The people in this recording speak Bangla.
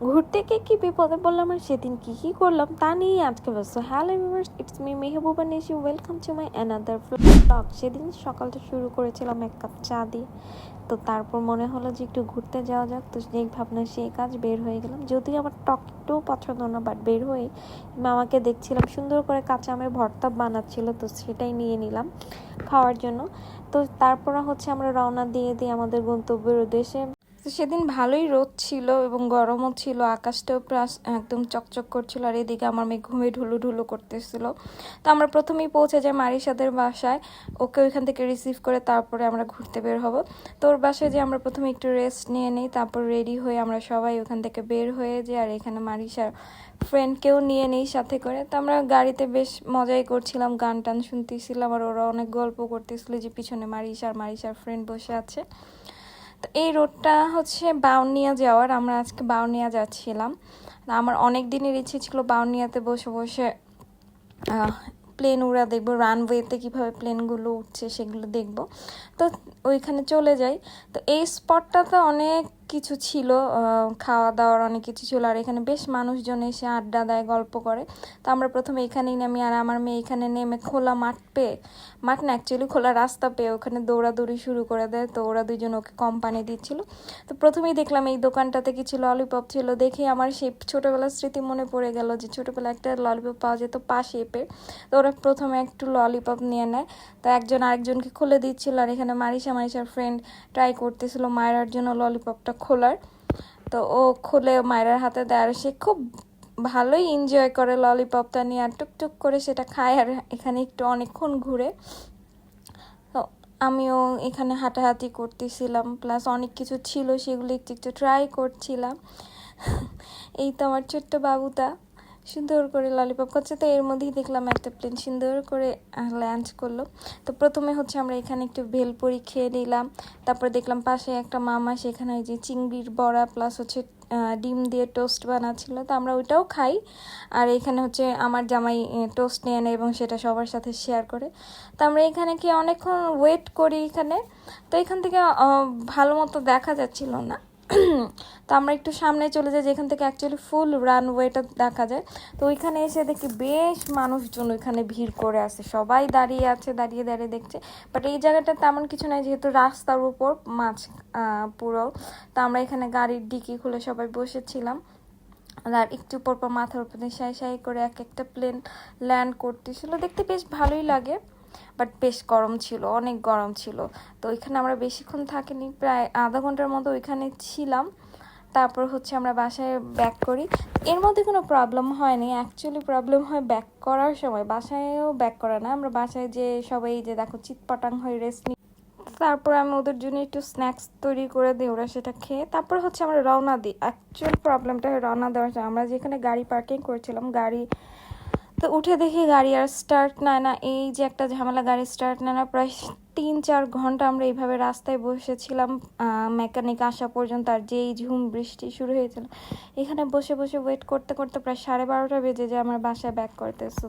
ঘুরতে গিয়ে কী বিপদে বললাম আর সেদিন কী করলাম তা নিয়েই আজকে ব্যস্ত। Hello viewers, it's me Mehbooba Nishi, welcome to my another blog. সেদিন সকালটা শুরু করেছিলাম এক কাপ চা দিয়ে। তো তারপর মনে হলো যে একটু ঘুরতে যাওয়া যাক, তো যেই ভাবনা সেই কাজ, বের হয়ে গেলাম। যদিও আমার টক একটু পছন্দ না, বাট বের হয়ে মামাকে দেখছিলাম সুন্দর করে কাঁচা আমের ভর্তা বানাচ্ছিল, তো সেটাই নিয়ে নিলাম খাওয়ার জন্য। তো তারপর হচ্ছে আমরা রওনা দিয়ে দিই আমাদের গন্তব্যের উদ্দেশ্যে। তো সেদিন ভালোই রোদ ছিল এবং গরমও ছিল, আকাশটাও প্লাস একদম চকচক করছিল, আর এদিকে আমার মেয়ে ঘুমে ঢুলু ঢুলু করতেছিল। তো আমরা প্রথমেই পৌঁছে যাই মারিসাদের বাসায়, ওকে ওইখান থেকে রিসিভ করে তারপরে আমরা ঘুরতে বের হব। তো ওর বাসায় যে আমরা প্রথমে একটু রেস্ট নিয়ে নিই, তারপর রেডি হয়ে আমরা সবাই ওখান থেকে বের হয়ে যাই। আর এখানে মারিসার ফ্রেন্ডকেও নিয়ে নিই সাথে করে। তো আমরা গাড়িতে বেশ মজাই করছিলাম, গান টান শুনতেছিলাম, আর ওরা অনেক গল্প করতেছিল যে পিছনে মারিসার ফ্রেন্ড বসে আছে। তো এই রোডটা হচ্ছে বাউনিয়া যাওয়ার, আমরা আজকে বাউনিয়া যাচ্ছিলাম। আমার অনেক দিনের ইচ্ছে ছিল বাউনিয়াতে বসে বসে প্লেন উড়া দেখবো, রানওয়েতে কীভাবে প্লেনগুলো উঠছে সেগুলো দেখবো। তো ওইখানে চলে যাই। তো এই স্পটটাতে অনেক কিছু ছিল, খাওয়া দাওয়ার অনেক কিছু ছিল, আর এখানে বেশ মানুষজন এসে আড্ডা দেয়, গল্প করে। তো আমরা প্রথমে এখানেই নামি, আর আমার মেয়ে এখানে নেমে খোলা মাঠ না অ্যাকচুয়ালি খোলা রাস্তা পেয়ে ওখানে দৌড়াদৌড়ি শুরু করে দেয়। তো ওরা দুজন ওকে কোম্পানি দিচ্ছিল। তো প্রথমেই দেখলাম এই দোকানটাতে কিছু ললিপপ ছিল, দেখে আমার সেই ছোটোবেলার স্মৃতি মনে পড়ে গেল যে ছোটোবেলায় একটা ললিপপ পাওয়া যেত পা শেপের। তো ওরা প্রথমে একটু ললিপপ নিয়ে নেয়, তো একজন আরেকজনকে খুলে দিচ্ছিল, আর এখানে মারিসার ফ্রেন্ড ট্রাই করতেছিল মায়েরার জন্য ললিপপটা খোলার। তো ও খুলে মায়েরার হাতে দেয়, আর সে খুব ভালোই এনজয় করে ললিপপটা নিয়ে, আর টুকটুক করে সেটা খায়, আর এখানে একটু অনেকক্ষণ ঘুরে। তো আমিও এখানে হাঁটাহাঁটি করতেছিলাম, প্লাস অনেক কিছু ছিল সেগুলো একটু একটু ট্রাই করছিলাম। এই তো আমার ছোট্ট বাবুটা সুন্দর করে ললিপপ খাচ্ছে। তো এর মধ্যেই দেখলাম একটা প্লেন সুন্দর করে ল্যান্ড করলো। তো প্রথমে হচ্ছে আমরা এখানে একটু ভেলপুরি খেয়ে নিলাম, তারপর দেখলাম পাশে একটা মামা সেখানে ওই যে চিংড়ির বড়া প্লাস হচ্ছে ডিম দিয়ে টোস্ট বানাচ্ছিল, তো আমরা ওইটাও খাই। আর এখানে হচ্ছে আমার জামাই টোস্ট নিয়ে নেয় এবং সেটা সবার সাথে শেয়ার করে। তো আমরা এখানে কি অনেকক্ষণ ওয়েট করি এখানে। তো এখান থেকে ভালো মতো দেখা যাচ্ছিল না, তো আমরা একটু সামনে চলে যাই যেখান থেকে অ্যাকচুয়ালি ফুল রানওয়েটা দেখা যায়। তো ওইখানে এসে দেখি বেশ মানুষজন ওইখানে ভিড় করে আছে, সবাই দাঁড়িয়ে আছে, দাঁড়িয়ে দাঁড়িয়ে দেখছে। বাট এই জায়গাটা তেমন কিছু নাই, যেহেতু রাস্তার উপর পুরো। তো আমরা এখানে গাড়ির ডিকি খুলে সবাই বসেছিলাম, আর একটু পরপর মাথার উপরে সাই করে এক একটা প্লেন ল্যান্ড করতেছিল, দেখতে বেশ ভালোই লাগে। বাট বেশ গরম ছিল, অনেক গরম ছিল। তো ওইখানে আমরা বেশিক্ষণ থাকিনি, প্রায় আধা ঘন্টার মতো ওইখানে ছিলাম। তারপর হচ্ছে আমরা বাসায় ব্যাক করি। এর মধ্যে কোনো প্রবলেম হয়নি, অ্যাকচুয়ালি প্রবলেম হয় ব্যাক করার সময়, বাসায়ও ব্যাক করা না। আমরা বাসায় যে সবাই যে দেখো চিৎপটাং হয়ে রেস্ট নিই, তারপর আমি ওদের জন্য একটু স্ন্যাক্স তৈরি করে দিই, ওরা সেটা খেয়ে তারপর হচ্ছে আমরা রওনা দিই। অ্যাকচুয়াল প্রবলেমটা হয় রওনা দেওয়ার সময়, আমরা যেখানে গাড়ি পার্কিং করছিলাম, গাড়ি তো উঠে দেখি গাড়ি আর স্টার্ট নেয় না। এই যে একটা ঝামেলা, গাড়ি স্টার্ট নেয় না। প্রায় 3-4 ঘন্টা আমরা এইভাবে রাস্তায় বসেছিলাম মেকানিক আসা পর্যন্ত, আর যেই ঝুম বৃষ্টি শুরু হয়েছিল, এখানে বসে বসে ওয়েট করতে করতে প্রায় 12:30 বেজে যায় আমার বাসায় ব্যাক করতেছে।